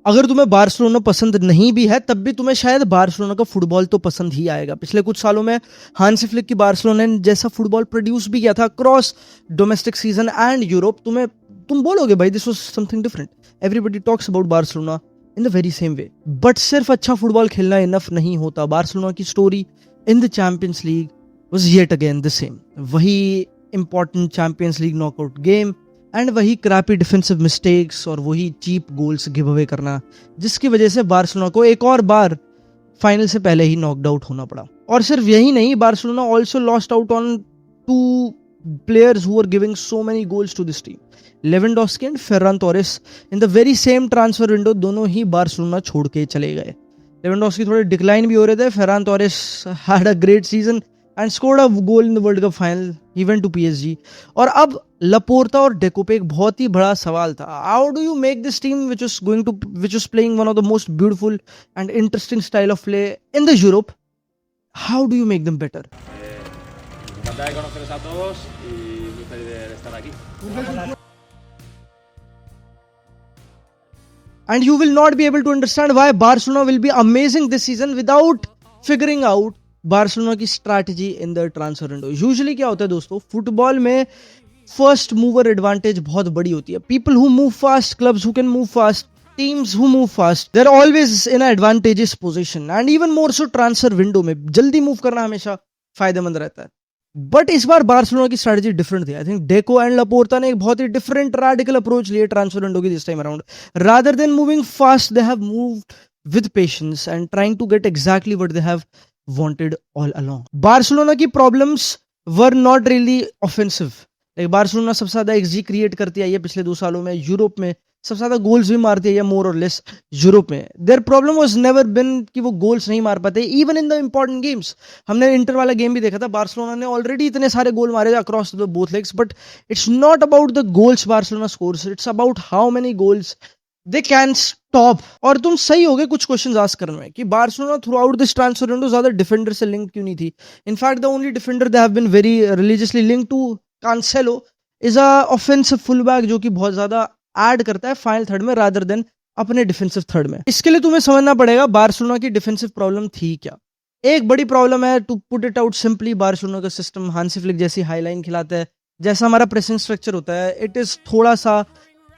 अगर तुम्हें बार्सिलोना पसंद नहीं भी है तब भी तुम्हें शायद बार्सिलोना का फुटबॉल तो पसंद ही आएगा। पिछले कुछ सालों में हांसी फ्लिक की बार्सिलोना ने जैसा फुटबॉल प्रोड्यूस भी किया था cross domestic season and Europe, तुम बोलोगे भाई this was something different. Everybody talks about Barcelona in the very same way, but सिर्फ अच्छा फुटबॉल खेलना इनफ नहीं होता। बार्सिलोना की story in the champions league was yet again the same. वही important champions league knockout game and वही crappy defensive mistakes और वही चीप गोल्स गिव अवे करना, जिसकी वजह से बार्सिलोना को एक और बार फाइनल से पहले ही नॉकड आउट होना पड़ा। और सिर्फ यही नहीं, Barcelona also lost out on two players who were giving so many goals to this team, Lewandowski and Ferran Torres in the very same transfer window दोनों ही बार्सिलोना छोड़ के चले गए। लेवेंडोस्की थोड़े डिक्लाइन भी हो रहे थे, Ferran Torres had a great season and scored a goal in the World Cup final, he went to PSG. और अब लपोर्ता और डेको पे एक बहुत ही बड़ा सवाल था, how do you make this team which was playing one of the most beautiful and interesting style of play in the Europe, how do you make them better? Encantada de conoceros a todos y muy feliz de estar aquí. And you will not be able to understand why Barcelona will be amazing this season without figuring out Barcelona की strategy in the transfer window. Usually क्या होता है दोस्तों, football में first mover advantage बहुत बड़ी होती है। People who move fast, clubs who can move fast, teams who move fast, they're always in an advantageous position. And even more so transfer window में जल्दी मूव करना हमेशा फायदेमंद रहता है। बट इस बार बार्सिलोना की स्ट्रैटेजी डिफरेंट थी। I think Deco and Laporta ने एक बहुत ही डिफरेंट रेडिकल अप्रोच लिए ट्रांसफर विंडो की this time around. Rather than moving fast, they have moved with patience and trying to get exactly what they have wanted all along. Barcelona की problems were not really offensive. Like Barcelona सबसे ज्यादा XD create करती आई है पिछले 2 सालों में, Europe में सबसे ज्यादा गोल्स भी मारती है मोर और लेस यूरोप में। Their problem was never been कि वो गोल्स नहीं मार पाते even in the important games. हमने इंटर वाला गेम भी देखा था, बार्सिलोना ने ऑलरेडी इतने सारे गोल मारे थे across the both legs, but it's not about the goals Barcelona scores, it's about how many goals they can stop. और तुम सही हो गए कुछ क्वेश्चन आस्क करने में कि Barcelona throughout this transfer window ज्यादा डिफेंडर से लिंक क्यों नहीं थी। In fact the only defender they have been very religiously linked to, Cancelo is a offensive fullback जो कि बहुत ज्यादा ऐड करता है फाइनल थर्ड में रादर देन अपने डिफेंसिव थर्ड में। इसके लिए तुम्हें समझना पड़ेगा बार्सिलोना की डिफेंसिव प्रॉब्लम थी क्या। एक बड़ी प्रॉब्लम है, to put it out simply, Barcelona का सिस्टम हांसी फ्लिक जैसी हाई लाइन खिलाता है, जैसा हमारा प्रेसिंग स्ट्रक्चर होता है, इट इज थोड़ा सा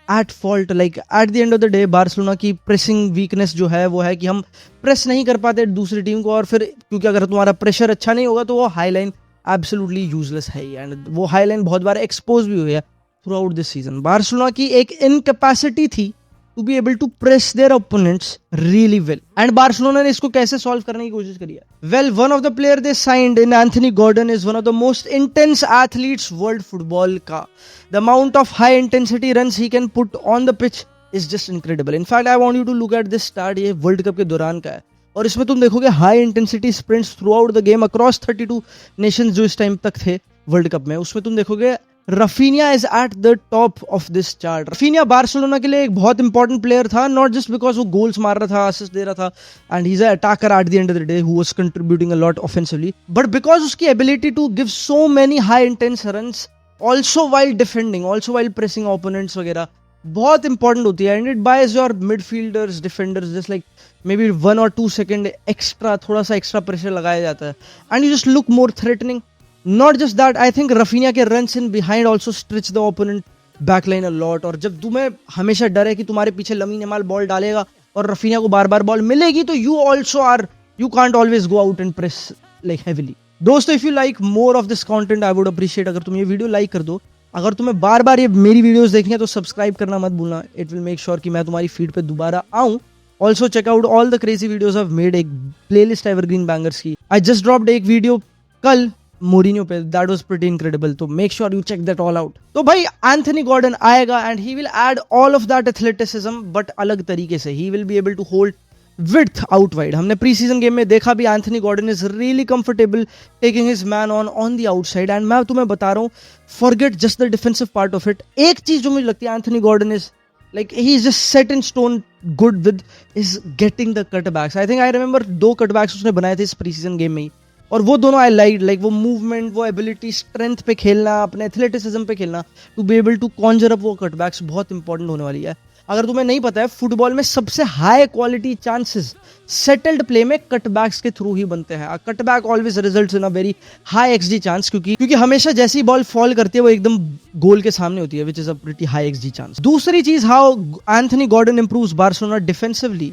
at fault. Like eight the end of the day Barcelona की प्रेसिंग वीकनेस जो है वो है कि हम प्रेस नहीं कर पाते दूसरी टीम को, और फिर क्योंकि अगर तुम्हारा प्रेशर अच्छा नहीं होगा तो वो हाई लाइन एब्सोल्युटली यूजलेस है ही, एंड वो हाई लाइन बहुत बार एक्सपोज भी हुई है throughout this season. Barcelona की एक इनकैपेसिटी थी to be able to press their opponents really well, and Barcelona ने इसको कैसे सॉल्व करने की कोशिश करी है। Well, one of the player they signed in Anthony Gordon is one of the most intense athletes world football का। The amount of high intensity runs he can put on the pitch is just incredible. In fact I want you to look at this start, ये world cup के दौरान का है, और इसमें तुम देखोगे high intensity sprints throughout the game across 32 nations जो इस टाइम तक थे वर्ल्ड कप में। उसमें तुम देखोगे Raphinha is at the top of this chart. Raphinha Barcelona के लिए एक बहुत इंपॉर्टेंट प्लेयर था, नॉट जस्ट बिकॉज वो गोल्स मार रहा था, असिस्ट दे रहा था, and he is a attacker at the end of the day who was contributing a lot offensively, but because उसकी ability to give so many high intense runs also while defending, also while pressing opponents वगैरह बहुत important होती है, and it boys your midfielders defenders just like may be 1 or 2 second extra, थोड़ा सा extra pressure लगाया जाता है, and you just look more threatening. Not just that, I think Rafinha के runs in behind also stretch the opponent backline a lot, और जब तुम्हें हमेशा डर है कि तुम्हारे पीछे लमीन यमाल बॉल डालेगा और रफीनिया को बार बार बॉल मिलेगी, तो you can't always go out and press like heavily. दोस्तों, if you like more of this content, I would appreciate अगर तुम ये वीडियो लाइक कर दो। अगर तुम्हें बार बार ये मेरी वीडियोस देखनी है तो सब्सक्राइब करना मत भूलना, इट विल मेक श्योर कि मैं तुम्हारी फीड पे दोबारा आऊं। Also check out all the crazy videos I've made, एक प्लेलिस्ट एवरग्रीन बैंगर्स की। I just dropped एक वीडियो कल मोरिनियो पे, दैट वाज प्रीटी इनक्रेडिबल, तो make sure you check that all out. तो भाई एंथनी गॉर्डन आएगा and he will add all of that athleticism, but अलग तरीके से। He will be able to hold width out wide. हमने pre season game में देखा भी Anthony Gordon is really comfortable taking his man on the outside, and मैं तुम्हें बता रहा हूँ, forget just the defensive part of it. एक चीज जो मुझे लगती है Anthony Gordon is like he is just set in stone good with is getting the cutbacks. I think I remember 2 cutbacks उसने बनाए थे इस प्री सीजन गेम में ही, और वो दोनों आई लाइक वो मूवमेंट, वो एबिलिटी, स्ट्रेंथ पे खेलना, अपने एथलेटिसिज्म पे खेलना, to be able to conjure up वो कटबैक्स बहुत इंपॉर्टेंट होने वाली है। अगर तुम्हें नहीं पता है, फुटबॉल में सबसे high quality chances settled play में कटबैक्स के थ्रू ही बनते हैं। Cutback always results in a very high xG chance, क्योंकि हमेशा जैसी बॉल फॉल करती है वो एकदम गोल के सामने होती है, which is a pretty high xG chance. दूसरी चीज, how Anthony Gordon improves Barcelona defensively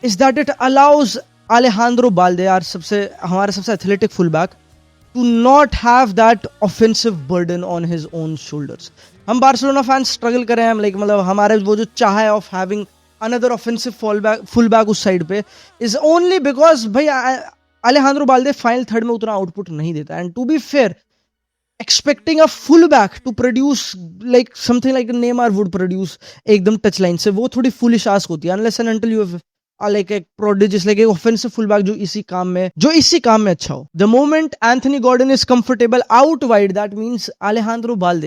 is that it allows Alejandro Balde, हमारा सबसे athletic fullback, to not have that offensive burden on his own shoulders. हम Barcelona fans struggle कर रहे हैं, मतलब हमारे वो जो चाह है of having another offensive full-back उस साइड पे इज ओनली बिकॉज भाई अलेहांद्रो बाल्दे फाइनल थर्ड में उतना आउटपुट नहीं देता। And to be fair, expecting a full back to produce like something like Neymar would produce एकदम टच लाइन से, वो थोड़ी फुलिश आस्क होती है, unless and until you have like a prodigious, like a offensive fullback जो इसी काम में अच्छा हो. The moment Anthony Gordon is comfortable out wide, that means Alejandro Balde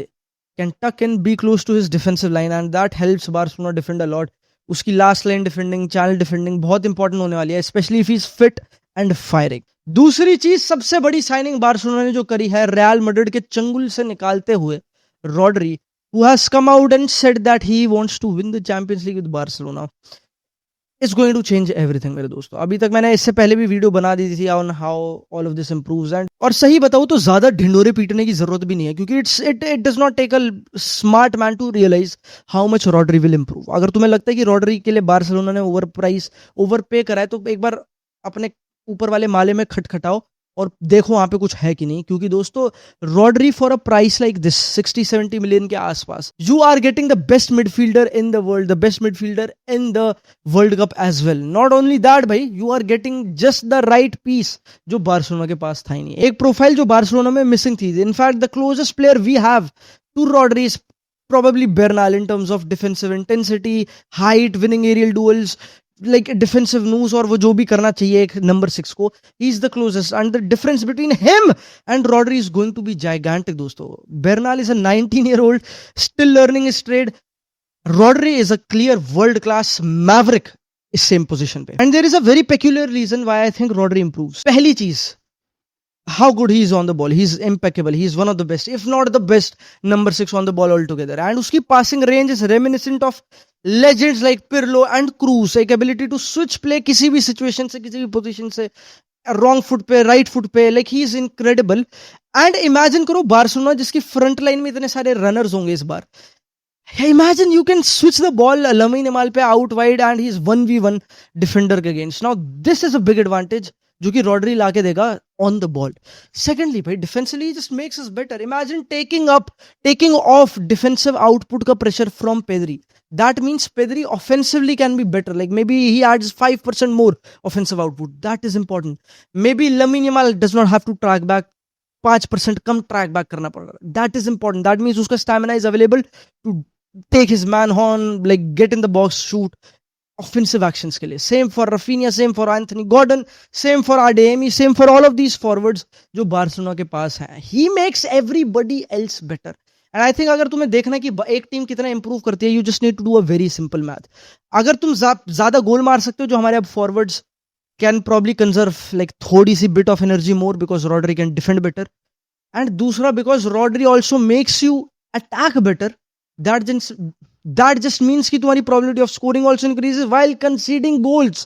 can tuck and be close to his defensive line, and that helps Barcelona defend a lot. उसकी last line defending, channel defending बहुत important होने वाली है, especially if he's fit and firing. दूसरी चीज, सबसे बड़ी signing Barcelona ने जो करी है रियल मैड्रिड के चंगुल से निकालते हुए, Rodri, who has come out and said that he wants to win the Champions League with Barcelona. It's going to change everything मेरे दोस्तों. अभी तक मैंने इससे पहले भी वीडियो बना दी थी on how all of this improves, and और सही बताऊं तो ज्यादा ढिंडोरे पीटने की जरूरत भी नहीं है, क्योंकि it does not take a smart man to realize how much Rodri will improve. अगर तुम्हें लगता है कि रॉड्री के लिए बार्सिलोना ने ओवर पे करा है, तो एक बार अपने ऊपर वाले माले में खटखटाओ और देखो वहां पे कुछ है कि नहीं, क्योंकि दोस्तों Rodri for a price like this 60-70 million के आसपास, you are getting the best midfielder in the world, the best midfielder in the World Cup as well. Not only that भाई, you are getting just the right piece जो Barcelona के पास था ही नहीं. एक profile जो बार्सिलोना में missing थी. In fact the closest player we have to Rodri is probably Bernal in terms of defensive intensity, height, winning aerial duels, like defensive news, और वो जो भी करना चाहिए एक नंबर 6 को, he is the closest, and the difference between him and Rodri is going to be gigantic दोस्तों. Bernal is a 19-year-old still learning his trade. Rodri is a clear world class maverick इस same position पे, and there is a very peculiar reason why I think Rodri improves. पहली चीज, how good he is on the ball. He's impeccable. He's one of the best, if not the best, number 6 on the ball altogether. And उसकी passing range is reminiscent of legends like Pirlo and Cruz. एक ability to switch play किसी भी situation से, किसी भी position से, wrong foot पे, right foot पे, like he is incredible. And imagine करो बार्सिलोना जिसकी front line में इतने सारे runners होंगे इस बार. Imagine you can switch the ball Lamine Yamal पे out wide and he's 1v1 defender के against. Now this is a big advantage जो कि रॉड्री लाके देगा ऑन द बॉल. सेकेंडली भाई, defensively just makes us better. Imagine taking off defensive output का pressure from Pedri. That means Pedri offensively can be better, like maybe he adds 5% more offensive output. That is important. Maybe Lamine Yamal does not have to track back, 5% कम track back करना पड़ेगा. That is important. That means उसका stamina is available to take his man on, like get in the box, shoot offensive actions के लिए. Same for Rafinha, same for Anthony Gordon, same for Adeyemi, same for all of these forwards जो Barcelona के पास हैं. He makes everybody else better. And I think अगर तुम्हें देखना है कि एक टीम कितना इंप्रूव करती है, you just need to do a very simple math. अगर तुम ज्यादा गोल मार सकते हो, जो हमारे अब forwards can probably conserve like थोड़ी सी bit of energy more because Rodri can defend better. And दूसरा, because Rodri also makes you attack better, that just means कि तुम्हारी probability of scoring also increases while conceding goals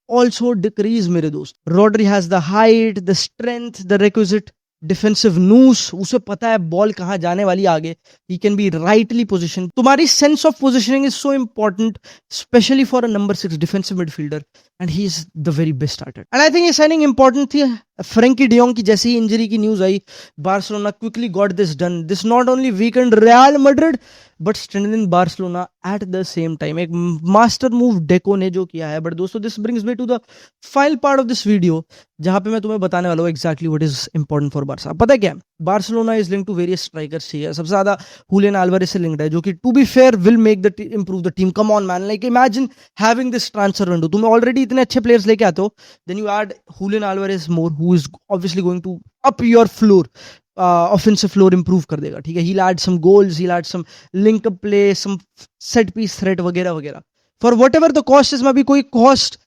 also decrease मेरे दोस्त. Rodri has the height, the strength, the requisite defensive nous. उसे पता है ball कहाँ जाने वाली आगे. He can be rightly positioned. तुम्हारी sense of positioning is so important, especially for a number 6 defensive midfielder, and he is the very best at it. And I think ये signing important थी. Frenkie de Jong की जैसी injury की news आई, Barcelona quickly got this done. This not only weakened Real Madrid but strengthen Barcelona at the same time. एक master move Deco ने जो किया है. बट दोस्तों, this brings me to the final part of this video, जहां पे मैं तुम्हें बताने वाला हूँ exactly what is important for Barça. पता है क्या, Barcelona is linked to various strikers. चाहिए सबसे ज्यादा हुलियन अल्वारेज से लिंक्ड है, जो कि to be fair will make the improve the team. Come on man, like imagine having this transfer window. तुम्हें ऑलरेडी इतने अच्छे प्लेयर्स लेके आते हो, then you add Julian Alvarez more, who is obviously going to up your floor, offensive floor improve कर देगा. ठीक है, he'll add some goals, he'll add some link up play, some set piece threat वगैरह वगैरह. For whatever the cost is, मैं अभी कोई cost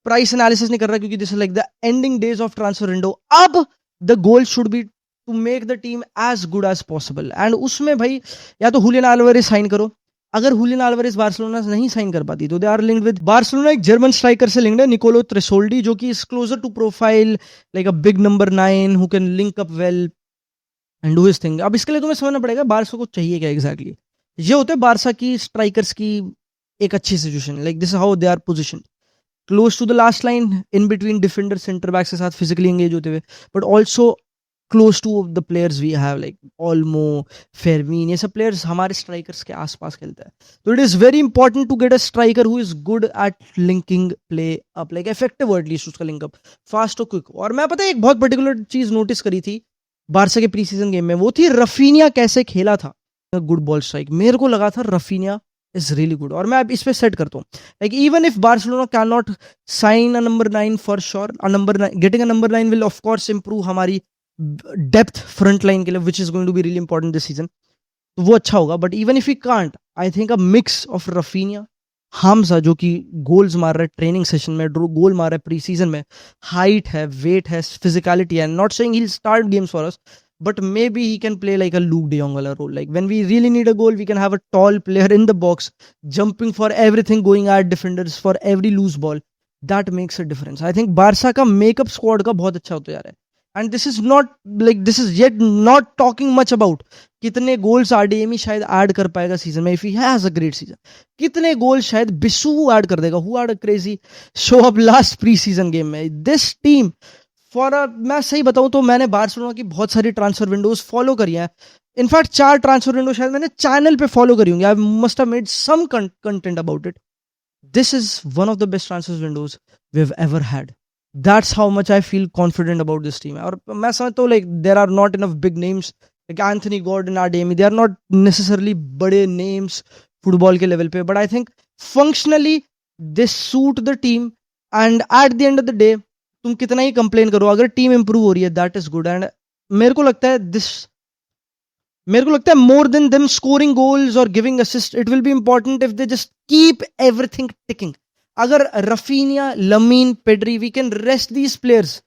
price analysis नहीं कर रहा, क्योंकि this is like the ending days of transfer window. अब the goal should be to make the team as good as possible. And उसमें भाई या तो हुलियन अल्वारेज साइन करो, अगर हुलियन अल्वारेज बार्सिलोना से नहीं साइन कर पाती तो they are linked with Barcelona. एक जर्मन स्ट्राइकर से लिंक्ड है, निकोलो त्रेसोल्डी, जो कि is closer to profile like a big number 9 who can link up well and do his thing. अब इसके लिए तुम्हें समझना पड़ेगा बारसा को चाहिए क्या एग्जैक्टली। ये होते हैं बारसा की स्ट्राइकर्स की एक अच्छी situation, like this how they are position close to the last line, in between defender centre backs के साथ फिजिकली एंगेज होते हुए, but also close to the players we have like Olmo, Fermin, ये सब players हमारे strikers के आसपास खेलते हैं। तो it is very important to get a striker who is good at linking play up, like effective at least उसका link up fast और क्विक। और मैं पता है एक बहुत पर्टिकुलर चीज नोटिस करी थी बारसा के प्री सीजन गेम में, वो थी रफीनिया कैसे खेला था गुड बॉल स्ट्राइक। मेरे को लगा था रफीनिया इज रियली गुड, और मैं अब इस पे सेट करता हूँ like even if Barcelona can not sign a number 9 for sure, a number 9 getting a number 9 will of course improve हमारी डेप्थ फ्रंट लाइन के लिए, which is going to be really important this season, तो वो अच्छा होगा। But even if you can't, I think a mix of Raphinha, Hamza जो कि goals मार रहा है ट्रेनिंग सेशन में, गोल मार रहा है प्री सीजन में, हाइट है, वेट है, फिजिकलिटी है, not saying he will start games for us, but maybe he can play like a Luke De Jong wala role. Like when we really need a goal, we can have a tall player in the box, jumping for everything, going at defenders for every loose ball. That makes a difference. I think Barca का makeup squad का बहुत अच्छा होता जा रहा है. And this is not like this is yet not talking much about कितने goals आरडीएमी शायद ऐड कर पाएगा सीजन में, if he has a great season. कितने गोल शायद बिस्सू ऐड कर देगा, who had a crazy show up last pre-season game में. This team मैं सही बताऊं तो मैंने बार्सिलोना की बहुत सारी ट्रांसफर विंडोज फॉलो करी हैं। इनफैक्ट 4 ट्रांसफर विंडो शायद मैंने चैनल पे फॉलो करी होंगी। I must have made some content about it. This is one of the best transfer windows we have ever had. That's how much I feel confident about this team. और मैं समझता हूँ like there are not enough big names like Anthony Gordon, आरडीएमी, they are not necessarily बड़े names football के level पे, but I think functionally they suit the team. And at the end of the day तुम कितना ही complain करो, अगर team improve हो रही है दैट इज गुड। एंड मेरे को लगता है more than them scoring goals और giving assist, it will be important if they just keep everything ticking. अगर Raphinha, Lamine, Pedri, we can rest these players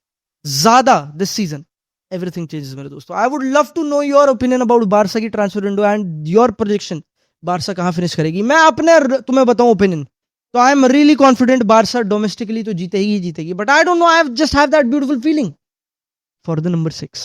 ज्यादा दिस सीजन, एवरीथिंग चेंजेस मेरे दोस्तों। I would love to know your opinion about Barca की transfer window and your projection, Barca कहां finish करेगी। मैं अपने तुम्हें बताऊं ओपिनियन, तो I am really confident Barca domestically तो जीतेगी ही जीतेगी, but I don't know, I just have that beautiful feeling for the number 6।